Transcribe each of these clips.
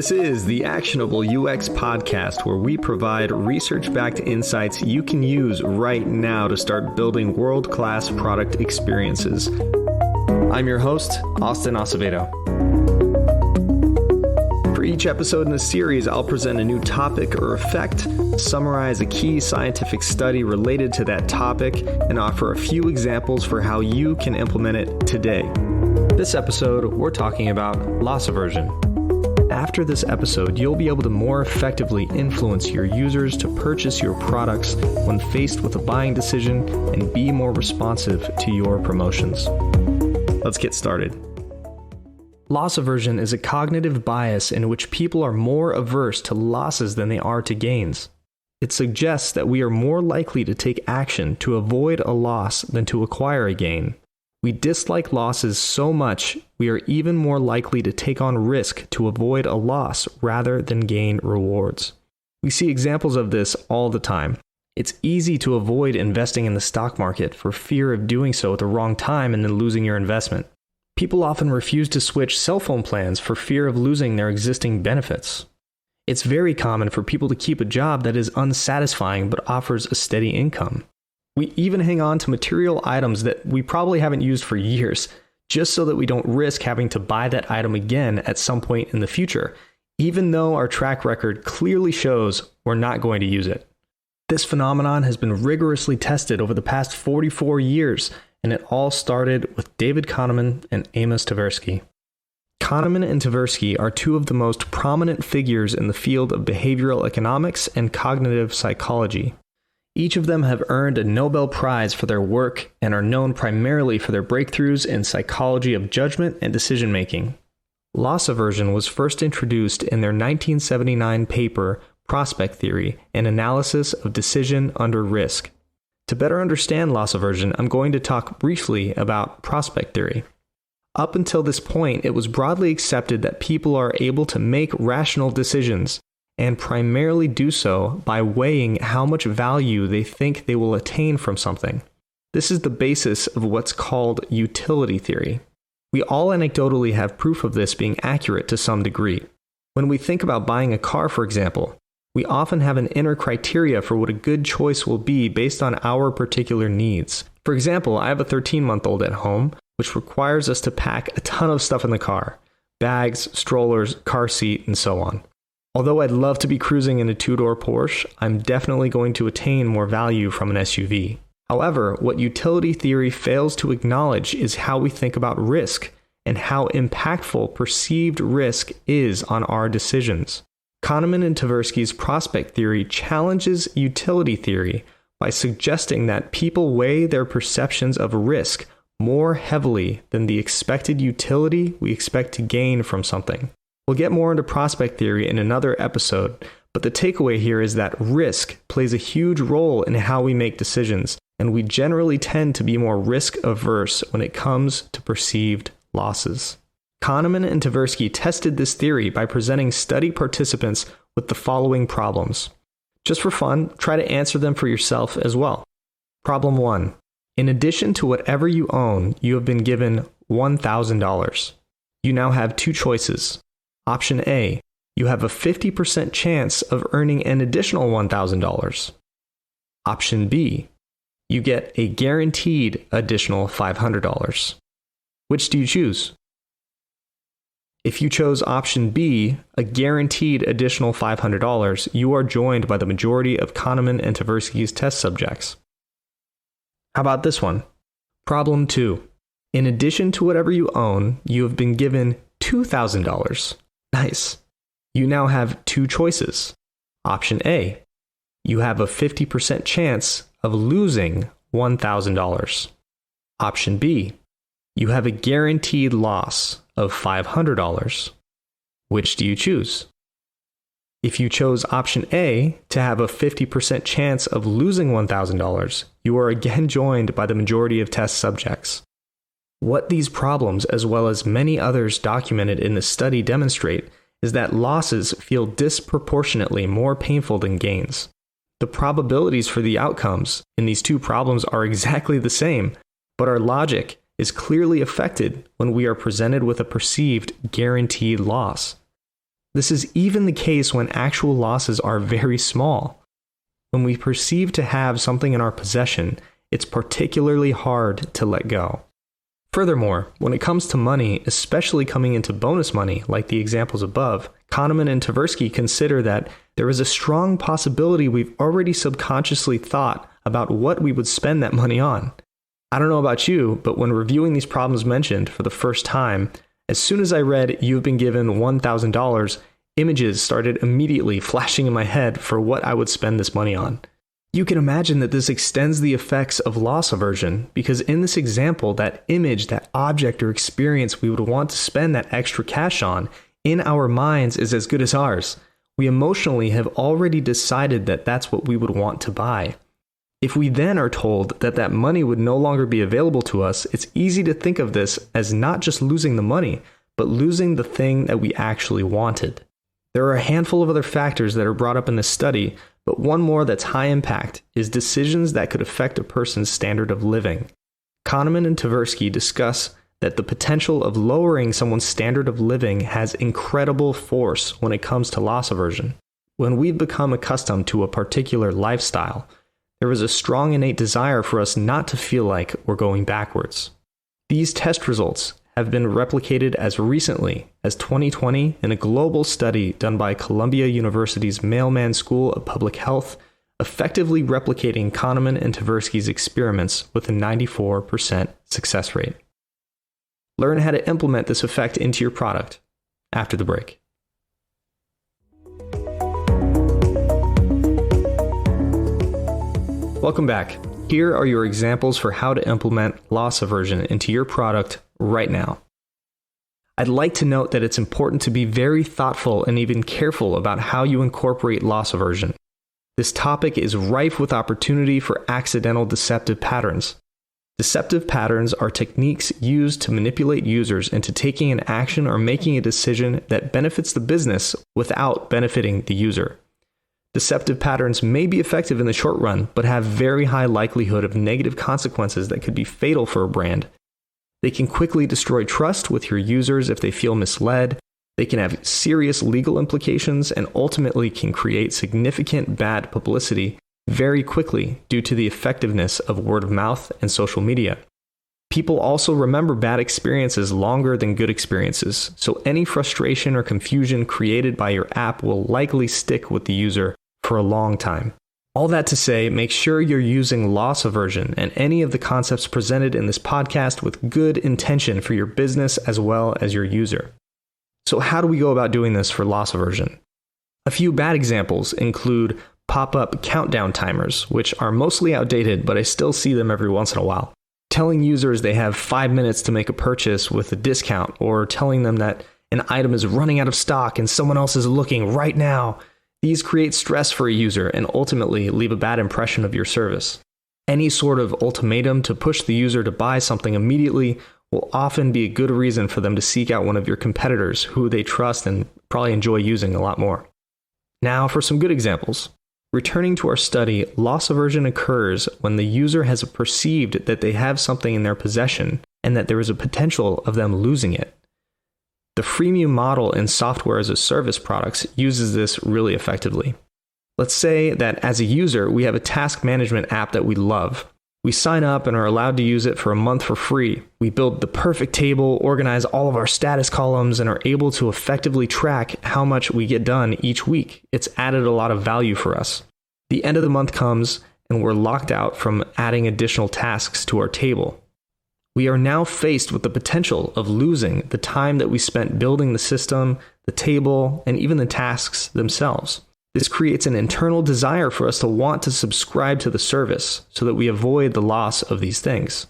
This is the Actionable UX podcast, where we provide research-backed insights you can use right now to start building world-class product experiences. I'm your host, Austin Acevedo. For each episode in the series, I'll present a new topic or effect, summarize a key scientific study related to that topic, and offer a few examples for how you can implement it today. This episode, we're talking about loss aversion. After this episode, you'll be able to more effectively influence your users to purchase your products when faced with a buying decision and be more responsive to your promotions. Let's get started. Loss aversion is a cognitive bias in which people are more averse to losses than they are to gains. It suggests that we are more likely to take action to avoid a loss than to acquire a gain. We dislike losses so much, we are even more likely to take on risk to avoid a loss rather than gain rewards. We see examples of this all the time. It's easy to avoid investing in the stock market for fear of doing so at the wrong time and then losing your investment. People often refuse to switch cell phone plans for fear of losing their existing benefits. It's very common for people to keep a job that is unsatisfying but offers a steady income. We even hang on to material items that we probably haven't used for years, just so that we don't risk having to buy that item again at some point in the future, even though our track record clearly shows we're not going to use it. This phenomenon has been rigorously tested over the past 44 years, and it all started with David Kahneman and Amos Tversky. Kahneman and Tversky are two of the most prominent figures in the field of behavioral economics and cognitive psychology. Each of them have earned a Nobel Prize for their work and are known primarily for their breakthroughs in psychology of judgment and decision-making. Loss aversion was first introduced in their 1979 paper, Prospect Theory, an analysis of decision under risk. To better understand loss aversion, I'm going to talk briefly about prospect theory. Up until this point, it was broadly accepted that people are able to make rational decisions, and primarily do so by weighing how much value they think they will attain from something. This is the basis of what's called utility theory. We all anecdotally have proof of this being accurate to some degree. When we think about buying a car, for example, we often have an inner criteria for what a good choice will be based on our particular needs. For example, I have a 13-month-old at home, which requires us to pack a ton of stuff in the car: bags, strollers, car seat, and so on. Although I'd love to be cruising in a two-door Porsche, I'm definitely going to attain more value from an SUV. However, what utility theory fails to acknowledge is how we think about risk and how impactful perceived risk is on our decisions. Kahneman and Tversky's prospect theory challenges utility theory by suggesting that people weigh their perceptions of risk more heavily than the expected utility we expect to gain from something. We'll get more into prospect theory in another episode, but the takeaway here is that risk plays a huge role in how we make decisions, and we generally tend to be more risk-averse when it comes to perceived losses. Kahneman and Tversky tested this theory by presenting study participants with the following problems. Just for fun, try to answer them for yourself as well. Problem 1. In addition to whatever you own, you have been given $1,000. You now have two choices. Option A, you have a 50% chance of earning an additional $1,000. Option B, you get a guaranteed additional $500. Which do you choose? If you chose option B, a guaranteed additional $500, you are joined by the majority of Kahneman and Tversky's test subjects. How about this one? Problem 2. In addition to whatever you own, you have been given $2,000. Nice. You now have two choices. Option A, you have a 50% chance of losing $1,000. Option B, you have a guaranteed loss of $500. Which do you choose? If you chose option A, to have a 50% chance of losing $1,000, you are again joined by the majority of test subjects. What these problems, as well as many others documented in the study, demonstrate is that losses feel disproportionately more painful than gains. The probabilities for the outcomes in these two problems are exactly the same, but our logic is clearly affected when we are presented with a perceived guaranteed loss. This is even the case when actual losses are very small. When we perceive to have something in our possession, it's particularly hard to let go. Furthermore, when it comes to money, especially coming into bonus money, like the examples above, Kahneman and Tversky consider that there is a strong possibility we've already subconsciously thought about what we would spend that money on. I don't know about you, but when reviewing these problems mentioned for the first time, as soon as I read "you've been given $1,000, images started immediately flashing in my head for what I would spend this money on. You can imagine that this extends the effects of loss aversion, because in this example, that image, that object or experience we would want to spend that extra cash on, in our minds is as good as ours. We emotionally have already decided that that's what we would want to buy. If we then are told that that money would no longer be available to us, it's easy to think of this as not just losing the money, but losing the thing that we actually wanted. There are a handful of other factors that are brought up in this study, but one more that's high impact is decisions that could affect a person's standard of living. Kahneman and Tversky discuss that the potential of lowering someone's standard of living has incredible force when it comes to loss aversion. When we've become accustomed to a particular lifestyle, there is a strong innate desire for us not to feel like we're going backwards. These test results have been replicated as recently as 2020 in a global study done by Columbia University's Mailman School of Public Health, effectively replicating Kahneman and Tversky's experiments with a 94% success rate. Learn how to implement this effect into your product after the break. Welcome back. Here are your examples for how to implement loss aversion into your product right now. I'd like to note that it's important to be very thoughtful and even careful about how you incorporate loss aversion. This topic is rife with opportunity for accidental deceptive patterns. Deceptive patterns are techniques used to manipulate users into taking an action or making a decision that benefits the business without benefiting the user. Deceptive patterns may be effective in the short run, but have very high likelihood of negative consequences that could be fatal for a brand. They can quickly destroy trust with your users if they feel misled. They can have serious legal implications and ultimately can create significant bad publicity very quickly due to the effectiveness of word of mouth and social media. People also remember bad experiences longer than good experiences, so any frustration or confusion created by your app will likely stick with the user for a long time. All that to say, make sure you're using loss aversion and any of the concepts presented in this podcast with good intention for your business as well as your user. So how do we go about doing this for loss aversion? A few bad examples include pop-up countdown timers, which are mostly outdated, but I still see them every once in a while. Telling users they have 5 minutes to make a purchase with a discount, or telling them that an item is running out of stock and someone else is looking right now. These create stress for a user and ultimately leave a bad impression of your service. Any sort of ultimatum to push the user to buy something immediately will often be a good reason for them to seek out one of your competitors who they trust and probably enjoy using a lot more. Now for some good examples. Returning to our study, loss aversion occurs when the user has perceived that they have something in their possession and that there is a potential of them losing it. The freemium model in software as a service products uses this really effectively. Let's say that as a user, we have a task management app that we love. We sign up and are allowed to use it for a month for free. We build the perfect table, organize all of our status columns, and are able to effectively track how much we get done each week. It's added a lot of value for us. The end of the month comes, and we're locked out from adding additional tasks to our table. We are now faced with the potential of losing the time that we spent building the system, the table, and even the tasks themselves. This creates an internal desire for us to want to subscribe to the service so that we avoid the loss of these things.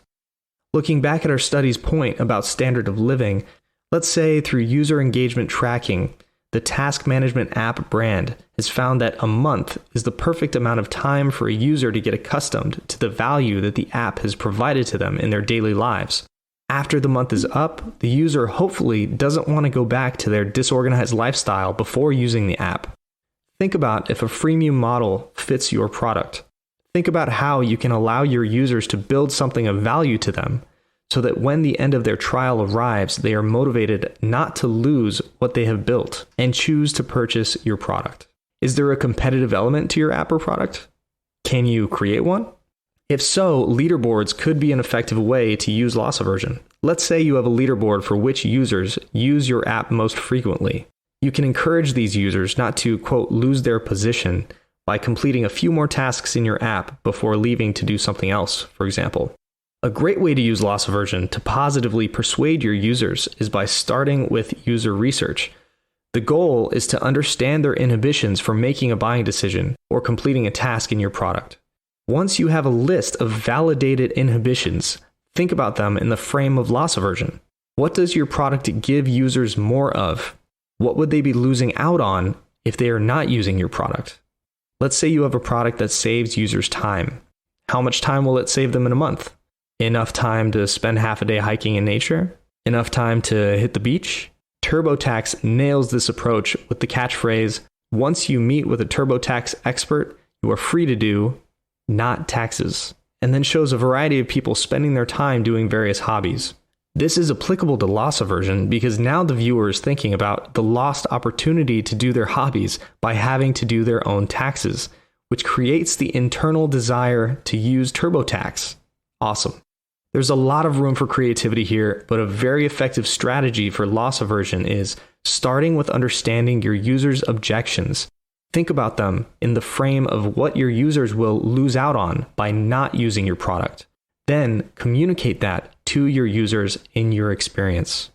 Looking back at our study's point about standard of living, let's say through user engagement tracking, the task management app brand has found that a month is the perfect amount of time for a user to get accustomed to the value that the app has provided to them in their daily lives. After the month is up, the user hopefully doesn't want to go back to their disorganized lifestyle before using the app. Think about if a freemium model fits your product. Think about how you can allow your users to build something of value to them so that when the end of their trial arrives, they are motivated not to lose what they have built and choose to purchase your product. Is there a competitive element to your app or product? Can you create one? If so, leaderboards could be an effective way to use loss aversion. Let's say you have a leaderboard for which users use your app most frequently. You can encourage these users not to, quote, lose their position by completing a few more tasks in your app before leaving to do something else, for example. A great way to use loss aversion to positively persuade your users is by starting with user research. The goal is to understand their inhibitions for making a buying decision or completing a task in your product. Once you have a list of validated inhibitions, think about them in the frame of loss aversion. What does your product give users more of? What would they be losing out on if they are not using your product? Let's say you have a product that saves users time. How much time will it save them in a month? Enough time to spend half a day hiking in nature? Enough time to hit the beach? TurboTax nails this approach with the catchphrase, "Once you meet with a TurboTax expert, you are free to do not taxes," and then shows a variety of people spending their time doing various hobbies. This is applicable to loss aversion because now the viewer is thinking about the lost opportunity to do their hobbies by having to do their own taxes, which creates the internal desire to use TurboTax. Awesome. There's a lot of room for creativity here, but a very effective strategy for loss aversion is starting with understanding your users' objections. Think about them in the frame of what your users will lose out on by not using your product. Then communicate that to your users in your experience.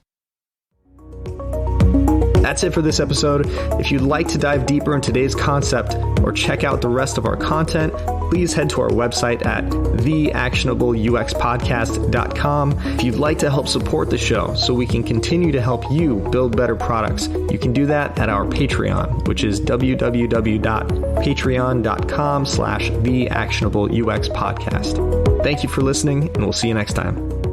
That's it for this episode. If you'd like to dive deeper in today's concept or check out the rest of our content, please head to our website at theactionableuxpodcast.com. If you'd like to help support the show so we can continue to help you build better products, you can do that at our Patreon, which is www.patreon.com/theactionableuxpodcast. Thank you for listening, and we'll see you next time.